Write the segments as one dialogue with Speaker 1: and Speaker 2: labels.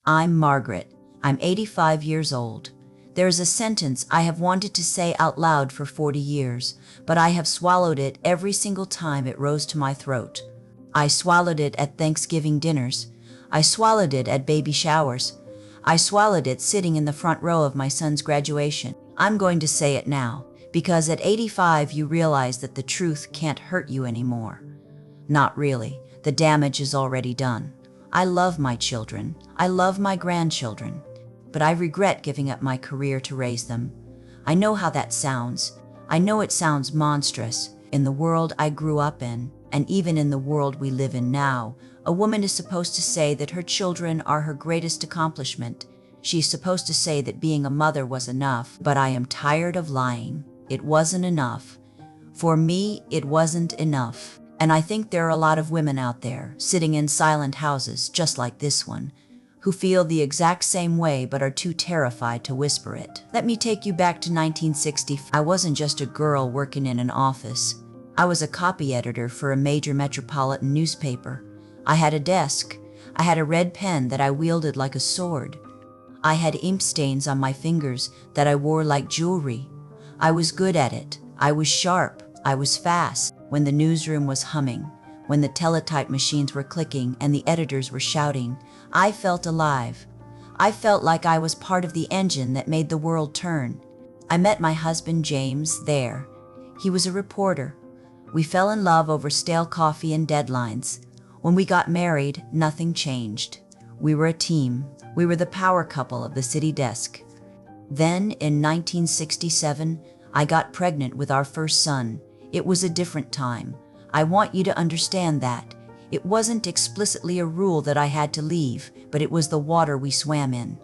Speaker 1: I'm Margaret. I'm 85 years old. There is a sentence I have wanted to say out loud for 40 years, but I have swallowed it every single time it rose to my throat. I swallowed it at Thanksgiving dinners. I swallowed it at baby showers. I swallowed it sitting in the front row of my son's graduation. I'm going to say it now, because at 85 you realize that the truth can't hurt you anymore. Not really. The damage is already done. I love my children. I love my grandchildren. But I regret giving up my career to raise them. I know how that sounds. I know it sounds monstrous. In the world I grew up in, and even in the world we live in now, a woman is supposed to say that her children are her greatest accomplishment. She's supposed to say that being a mother was enough, but I am tired of lying. It wasn't enough. For me, it wasn't enough. And I think there are a lot of women out there, sitting in silent houses just like this one, who feel the exact same way but are too terrified to whisper it. Let me take you back to 1960. I wasn't just a girl working in an office. I was a copy editor for a major metropolitan newspaper. I had a desk. I had a red pen that I wielded like a sword. I had ink stains on my fingers that I wore like jewelry. I was good at it. I was sharp. I was fast. When the newsroom was humming, when the teletype machines were clicking and the editors were shouting, I felt alive. I felt like I was part of the engine that made the world turn. I met my husband James there. He was a reporter. We fell in love over stale coffee and deadlines. When we got married, nothing changed. We were a team. We were the power couple of the city desk. Then, in 1967, I got pregnant with our first son. It was a different time. I want you to understand that. It wasn't explicitly a rule that I had to leave, but it was the water we swam in.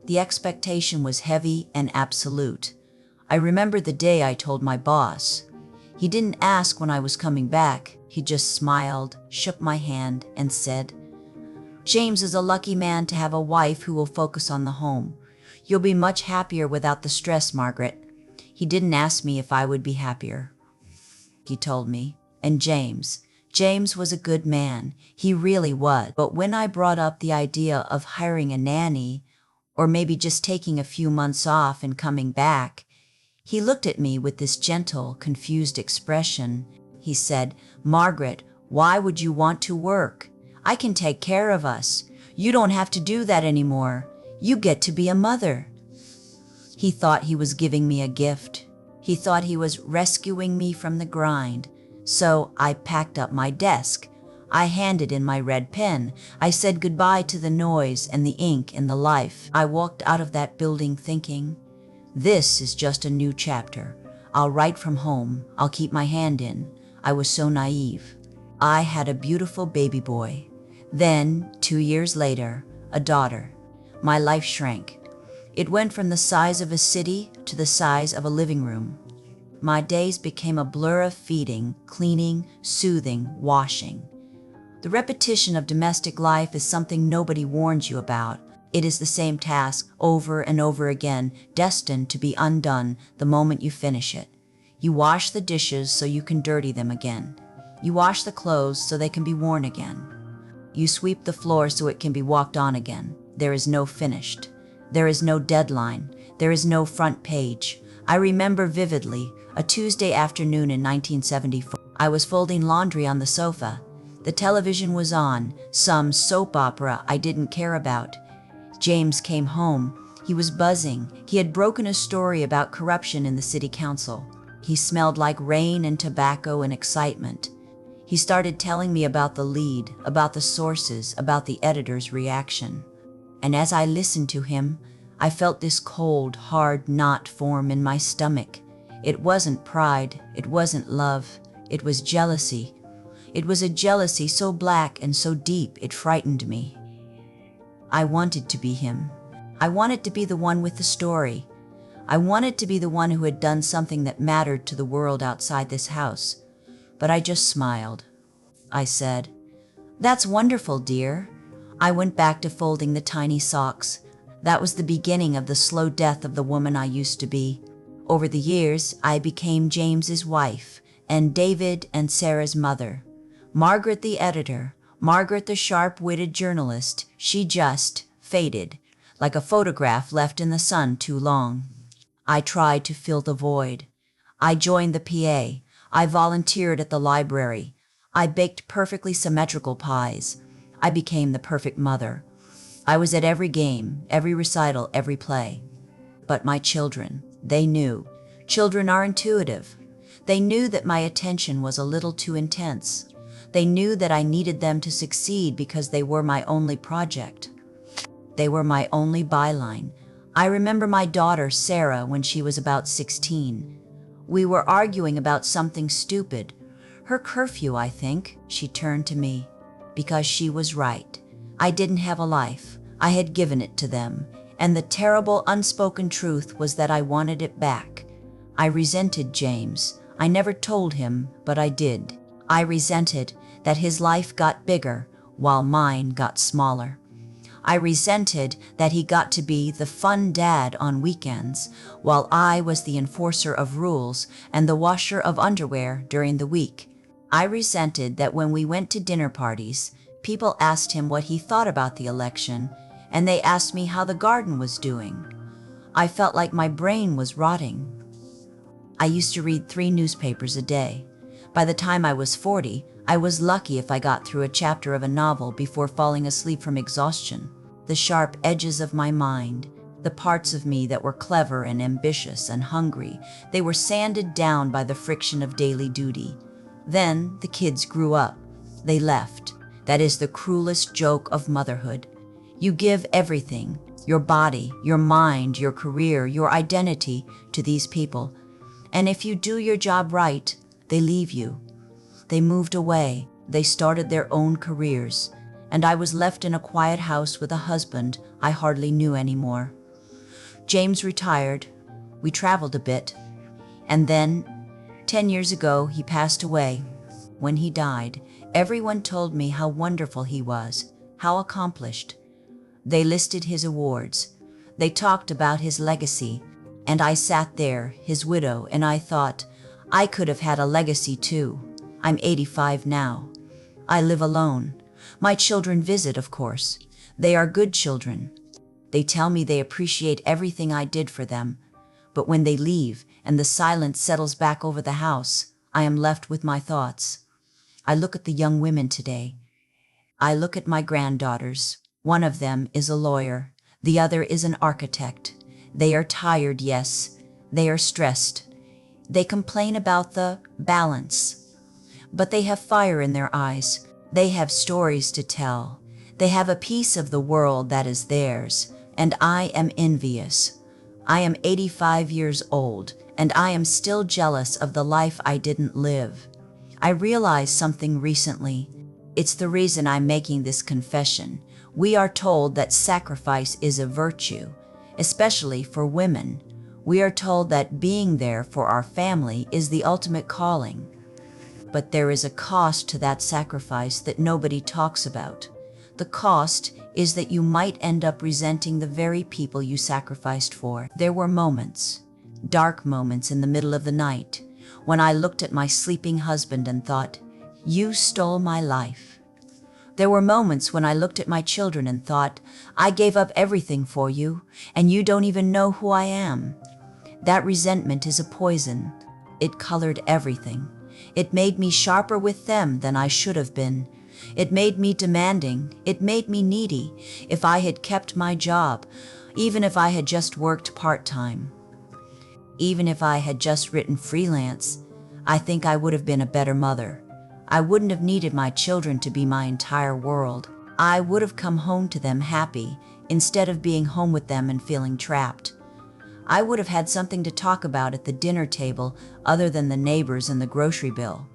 Speaker 1: The expectation was heavy and absolute. I remember the day I told my boss. He didn't ask when I was coming back. He just smiled, shook my hand, and said, "James is a lucky man to have a wife who will focus on the home. You'll be much happier without the stress, Margaret." He didn't ask me if I would be happier. He told me. And James was a good man. He really was. But when I brought up the idea of hiring a nanny, or maybe just taking a few months off and coming back, he looked at me with this gentle, confused expression. He said, "Margaret, why would you want to work? I can take care of us. You don't have to do that anymore. You get to be a mother." He thought he was giving me a gift. He thought he was rescuing me from the grind. So I packed up my desk. I handed in my red pen. I said goodbye to the noise and the ink and the life. I walked out of that building thinking, this is just a new chapter. I'll write from home. I'll keep my hand in. I was so naive. I had a beautiful baby boy. Then, 2 years later, a daughter. My life shrank. It went from the size of a city to the size of a living room. My days became a blur of feeding, cleaning, soothing, washing. The repetition of domestic life is something nobody warns you about. It is the same task over and over again, destined to be undone the moment you finish it. You wash the dishes so you can dirty them again. You wash the clothes so they can be worn again. You sweep the floor so it can be walked on again. There is no finished. There is no deadline. There is no front page. I remember vividly a Tuesday afternoon in 1974. I was folding laundry on the sofa. The television was on, some soap opera I didn't care about. James came home. He was buzzing. He had broken a story about corruption in the city council. He smelled like rain and tobacco and excitement. He started telling me about the lead, about the sources, about the editor's reaction. And as I listened to him, I felt this cold, hard knot form in my stomach. It wasn't pride. It wasn't love. It was jealousy. It was a jealousy so black and so deep it frightened me. I wanted to be him. I wanted to be the one with the story. I wanted to be the one who had done something that mattered to the world outside this house. But I just smiled. I said, "That's wonderful, dear." I went back to folding the tiny socks. That was the beginning of the slow death of the woman I used to be. Over the years, I became James's wife, and David and Sarah's mother. Margaret the editor, Margaret the sharp-witted journalist, she just faded, like a photograph left in the sun too long. I tried to fill the void. I joined the PA. I volunteered at the library. I baked perfectly symmetrical pies. I became the perfect mother. I was at every game, every recital, every play. But my children, they knew. Children are intuitive. They knew that my attention was a little too intense. They knew that I needed them to succeed because they were my only project. They were my only byline. I remember my daughter, Sarah, when she was about 16. We were arguing about something stupid. Her curfew, I think. She turned to me. Because she was right. I didn't have a life. I had given it to them. And the terrible unspoken truth was that I wanted it back. I resented James. I never told him, but I did. I resented that his life got bigger while mine got smaller. I resented that he got to be the fun dad on weekends, while I was the enforcer of rules and the washer of underwear during the week. I resented that when we went to dinner parties, people asked him what he thought about the election, and they asked me how the garden was doing. I felt like my brain was rotting. I used to read 3 newspapers a day. By the time I was 40, I was lucky if I got through a chapter of a novel before falling asleep from exhaustion. The sharp edges of my mind, the parts of me that were clever and ambitious and hungry, they were sanded down by the friction of daily duty. Then the kids grew up. They left. That is the cruelest joke of motherhood. You give everything, your body, your mind, your career, your identity, to these people. And if you do your job right, they leave you. They moved away. They started their own careers. And I was left in a quiet house with a husband I hardly knew anymore. James retired. We traveled a bit. And then, 10 years ago, he passed away. When he died, everyone told me how wonderful he was, how accomplished. They listed his awards. They talked about his legacy. And I sat there, his widow, and I thought, I could have had a legacy too. I'm 85 now. I live alone. My children visit, of course. They are good children. They tell me they appreciate everything I did for them. But when they leave and the silence settles back over the house, I am left with my thoughts. I look at the young women today. I look at my granddaughters. One of them is a lawyer. The other is an architect. They are tired, yes. They are stressed. They complain about the balance. But they have fire in their eyes. They have stories to tell. They have a piece of the world that is theirs, and I am envious. I am 85 years old, and I am still jealous of the life I didn't live. I realized something recently. It's the reason I'm making this confession. We are told that sacrifice is a virtue, especially for women. We are told that being there for our family is the ultimate calling. But there is a cost to that sacrifice that nobody talks about. The cost is that you might end up resenting the very people you sacrificed for. There were moments, dark moments in the middle of the night, when I looked at my sleeping husband and thought, you stole my life. There were moments when I looked at my children and thought, I gave up everything for you, and you don't even know who I am. That resentment is a poison. It colored everything. It made me sharper with them than I should have been. It made me demanding. It made me needy. If I had kept my job, even if I had just worked part-time, even if I had just written freelance, I think I would have been a better mother. I wouldn't have needed my children to be my entire world. I would have come home to them happy instead of being home with them and feeling trapped. I would have had something to talk about at the dinner table other than the neighbors and the grocery bill.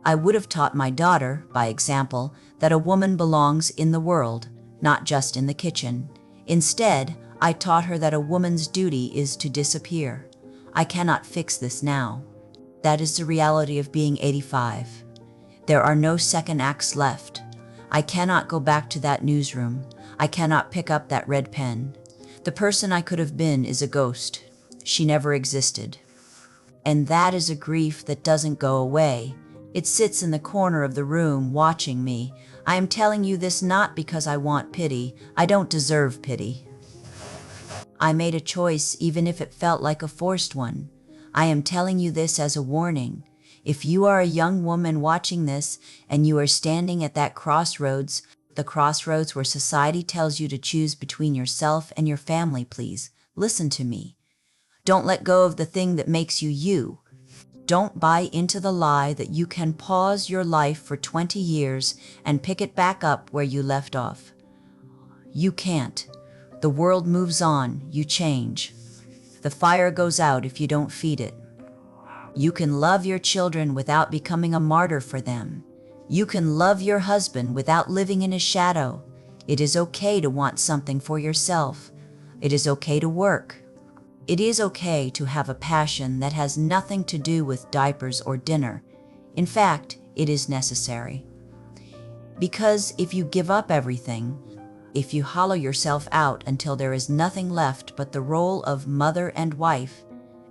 Speaker 1: I would have taught my daughter, by example, that a woman belongs in the world, not just in the kitchen. Instead, I taught her that a woman's duty is to disappear. I cannot fix this now. That is the reality of being 85. There are no second acts left. I cannot go back to that newsroom. I cannot pick up that red pen. The person I could have been is a ghost. She never existed. And that is a grief that doesn't go away. It sits in the corner of the room watching me. I am telling you this not because I want pity. I don't deserve pity. I made a choice even if it felt like a forced one. I am telling you this as a warning. If you are a young woman watching this and you are standing at that crossroads, the crossroads where society tells you to choose between yourself and your family, please listen to me. Don't let go of the thing that makes you you. Don't buy into the lie that you can pause your life for 20 years and pick it back up where you left off. You can't. The world moves on, you change. The fire goes out if you don't feed it. You can love your children without becoming a martyr for them. You can love your husband without living in his shadow. It is okay to want something for yourself. It is okay to work. It is okay to have a passion that has nothing to do with diapers or dinner. In fact, it is necessary. Because if you give up everything, if you hollow yourself out until there is nothing left but the role of mother and wife,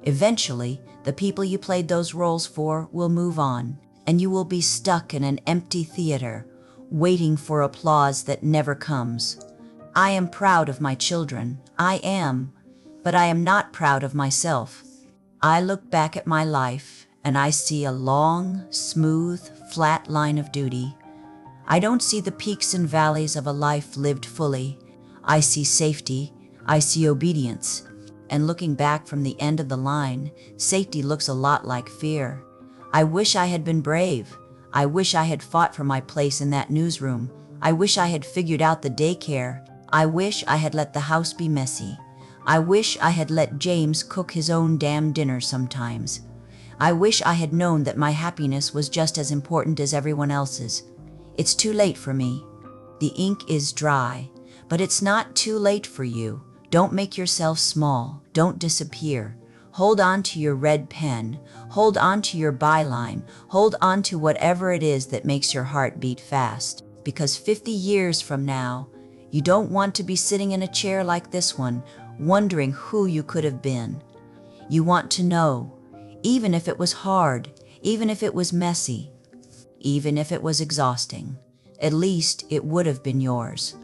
Speaker 1: eventually the people you played those roles for will move on, and you will be stuck in an empty theater, waiting for applause that never comes. I am proud of my children. I am. But I am not proud of myself. I look back at my life and I see a long, smooth, flat line of duty. I don't see the peaks and valleys of a life lived fully. I see safety. I see obedience. And looking back from the end of the line, safety looks a lot like fear. I wish I had been brave. I wish I had fought for my place in that newsroom. I wish I had figured out the daycare. I wish I had let the house be messy. I wish I had let James cook his own damn dinner sometimes. I wish I had known that my happiness was just as important as everyone else's. It's too late for me. The ink is dry, but it's not too late for you. Don't make yourself small. Don't disappear. Hold on to your red pen. Hold on to your byline. Hold on to whatever it is that makes your heart beat fast. Because 50 years from now, you don't want to be sitting in a chair like this one, wondering who you could have been. You want to know, even if it was hard, even if it was messy, even if it was exhausting, at least it would have been yours.